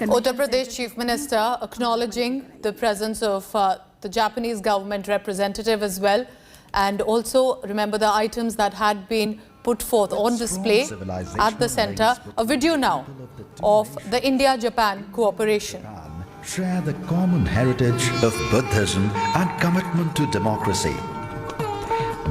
Uttar Pradesh Chief Minister acknowledging the presence of the Japanese government representative as well, and also remember the items that had been put forth on display at the centre. A video now of the India-Japan cooperation. Share the common heritage of Buddhism and commitment to democracy.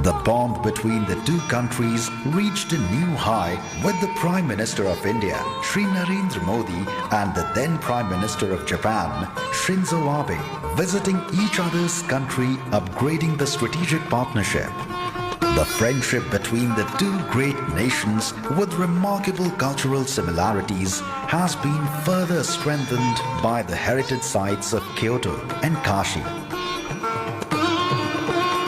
The bond between the two countries reached a new high with the Prime Minister of India, Shri Narendra Modi, and the then Prime Minister of Japan, Shinzo Abe, visiting each other's country, upgrading the strategic partnership. The friendship between the two great nations with remarkable cultural similarities has been further strengthened by the heritage sites of Kyoto and Kashi.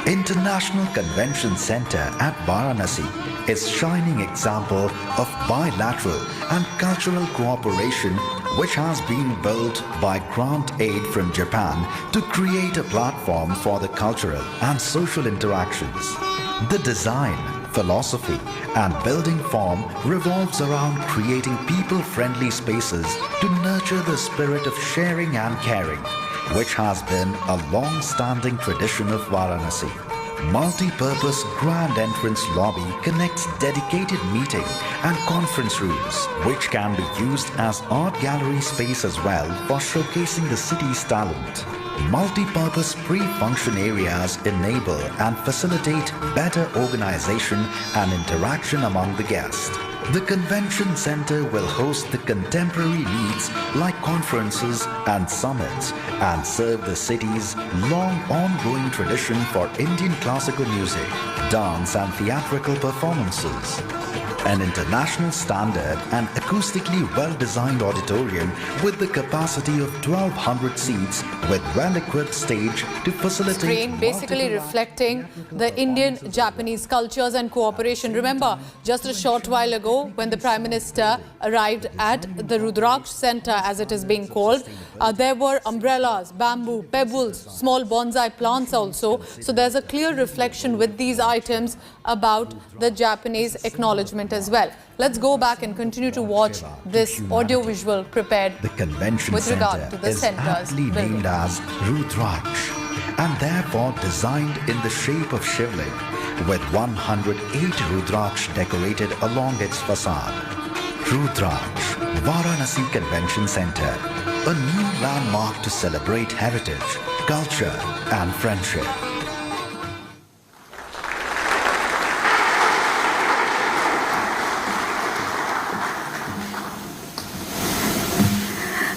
International Convention Center at Varanasi is shining example of bilateral and cultural cooperation which has been built by grant aid from Japan to create a platform for the cultural and social interactions. The design, philosophy and building form revolves around creating people-friendly spaces to nurture the spirit of sharing and caring, which has been a long-standing tradition of Varanasi. Multi-purpose grand entrance lobby connects dedicated meeting and conference rooms, which can be used as art gallery space as well for showcasing the city's talent. Multi-purpose pre-function areas enable and facilitate better organization and interaction among the guests. The convention center will host the contemporary needs like conferences and summits and serve the city's long ongoing tradition for Indian classical music, dance and theatrical performances. An international standard and acoustically well-designed auditorium with the capacity of 1,200 seats with well-equipped stage to facilitate... Screen basically reflecting the Indian-Japanese cultures and cooperation. Remember, just a short while ago when the Prime Minister arrived at the Rudrakash Center, as it is being called, there were umbrellas, bamboo, pebbles, small bonsai plants also. So there's a clear reflection with these items about the Japanese acknowledgement as well. Let's go back and continue to watch this audio-visual prepared the convention with regard to the is center's aptly named as Rudrakash and therefore designed in the shape of Shivling with 108 Rudraksh decorated along its facade. Rudrakash, Varanasi Convention Center, a new landmark to celebrate heritage, culture and friendship.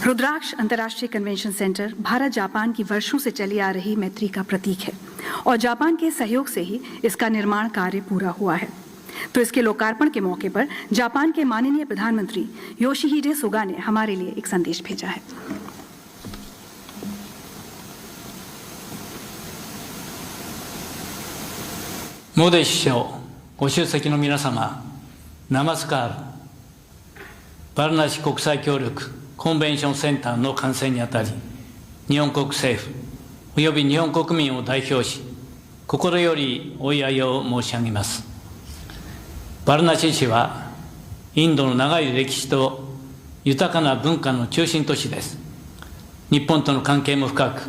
रुद्राक्ष अंतर्राष्ट्रीय convention centre Bharat Japan की वर्षों से चली आ रही मैत्री का प्रतीक है और जापान के सहयोग से ही इसका निर्माण कार्य पूरा हुआ है। तो इसके लोकार्पण के मौके पर जापान के माननीय प्रधानमंत्री योशिहिडे सुगा ने हमारे लिए एक संदेश भेजा है। モディ首相、ご出席の皆様、ナマスカール、バルナシ国際協力コンベンションセンターの完成にあたり、日本国政府および日本国民を代表し、心よりお祝いを申し上げます。バルナシ市は、インドの長い歴史と豊かな文化の中心都市です。日本との関係も深く、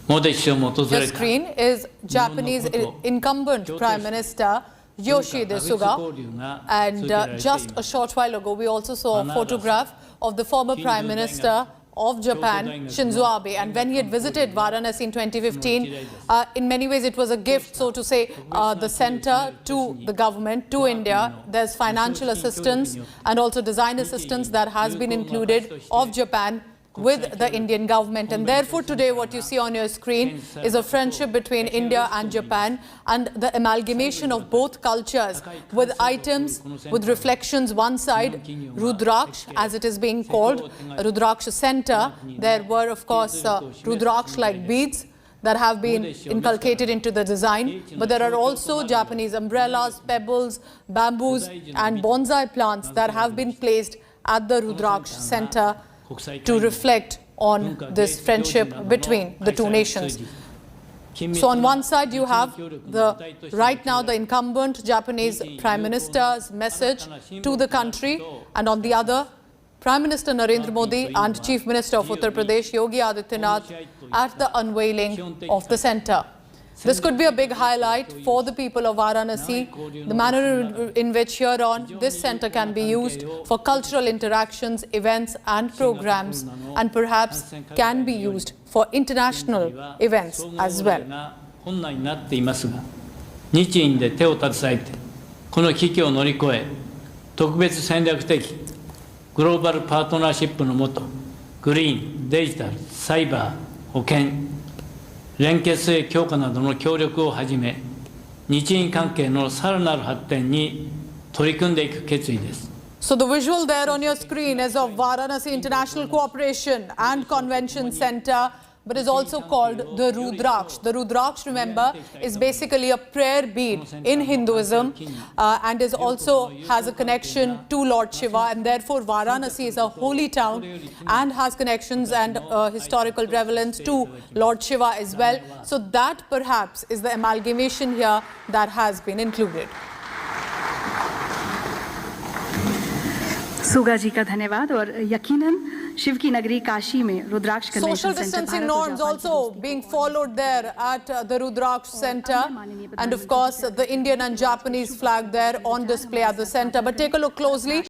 The screen is Japanese incumbent Prime Minister Yoshihide Suga, and just a short while ago we also saw a photograph of the former Prime Minister of Japan, Shinzo Abe, and when he had visited Varanasi in 2015, in many ways it was a gift, so to say, the centre to the government, to India. There's financial assistance and also design assistance that has been included of Japan with the Indian government, and therefore today what you see on your screen is a friendship between India and Japan and the amalgamation of both cultures with items, with reflections. One side, Rudraksh, as it is being called, Rudraksh Center. There were of course Rudraksh like beads that have been inculcated into the design, but there are also Japanese umbrellas, pebbles, bamboos and bonsai plants that have been placed at the Rudraksh Center to reflect on this friendship between the two nations. So on one side you have right now the incumbent Japanese Prime Minister's message to the country, and on the other Prime Minister Narendra Modi and Chief Minister of Uttar Pradesh Yogi Adityanath at the unveiling of the centre. This could be a big highlight for the people of Varanasi, the manner in which hereon this centre can be used for cultural interactions, events and programs, and perhaps can be used for international events as well. 困難になっていますが、日印で手を携えて、この危機を乗り越え、特別戦略的グローバルパートナーシップの下、グリーン、デジタル、サイバー、保険、連結性強化などの協力をはじめ、日印関係のさらなる発展に取り組んでいく決意です。So the visual there on your screen is of Varanasi International Cooperation and Convention Centre, but is also called the Rudraksh. The Rudraksh, remember, is basically a prayer bead in Hinduism and is also has a connection to Lord Shiva, and therefore Varanasi is a holy town and has connections and historical relevance to Lord Shiva as well. So that perhaps is the amalgamation here that has been included. सुगा जी का धन्यवाद और यकीनन शिव की नगरी काशी में Rudraksh convention Social centre distancing norms also being followed there at the Rudraksh Centre, and of course the Indian and Japanese flag there on display at the centre. But take a look closely.